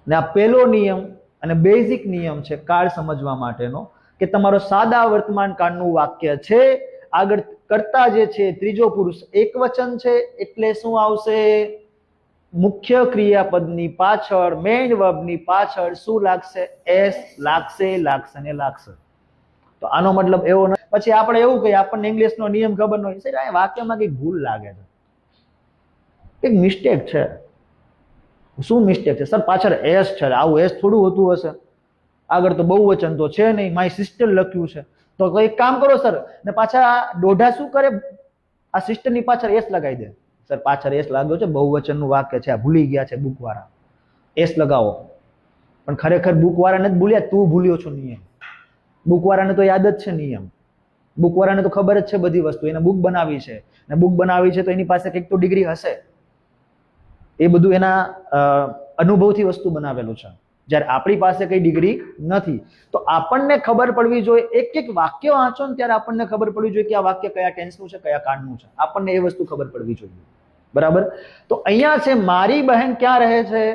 ને આ પહેલો નિયમ અને બેઝિક નિયમ છે કાળ સમજવા માટેનો કે તમારો સાદા વર્તમાન કાળનું વાક્ય છે, આગળ કર્તા જે છે ત્રીજો પુરુષ એકવચન છે, એટલે શું આવશે? મુખ્ય ક્રિયાપદની પાછળ, મેઇન વર્બની પાછળ શું લાગશે? એસ લાગશે, લાગશે ને લાગશે. તો આનો મતલબ એવો નથી. પછી આપણે એવું કહીએ, આપણને ઇંગ્લિશનો નિયમ ખબર ન હોય, સર આ વાક્યમાં કંઈક ભૂલ લાગે છે, કંઈક મિસ્ટેક છે. શું મિસ્ટેક છે? સર પાછળ એસ છે, આવું એસ થોડું હોતું હશે, આગળ તો બહુવચન તો છે નહીં, માય સિસ્ટર લખ્યું છે. તો એક કામ કરો સર, ને પાછા દોઢા શું કરે, આ સિસ્ટરની પાછળ એસ લગાવી દે. સર પાછળ એસ લાગ્યો છે, બહુવચનનું વાક્ય છે, આ ભૂલી ગયા છે બુકવાળા, એસ લગાવો. પણ ખરેખર બુકવાળાને જ ભૂલ્યા, તું ભૂલ્યો છો નિયમ. બુકવાળાને તો યાદ જ છે નિયમ, બુકવાળાને તો ખબર જ છે બધી વસ્તુ, એને બુક બનાવી છે, ને બુક બનાવી છે તો એની પાસે કંઈક તો ડિગ્રી હશે, એ બધું એના અનુભવથી વસ્તુ બનાવેલું છે. જ્યારે આપણી પાસે કઈ ડિગ્રી નથી, તો આપણને ખબર પડવી જોઈએ, એક એક વાક્ય વાંચો ને ત્યારે આપણને ખબર પડવી જોઈએ કે આ વાક્ય કયા ટેન્સનું છે, કયા કાળનું છે, આપણને એ વસ્તુ ખબર પડવી જોઈએ. બરાબર? તો અહીંયા છે મારી બહેન ક્યાં રહે છે?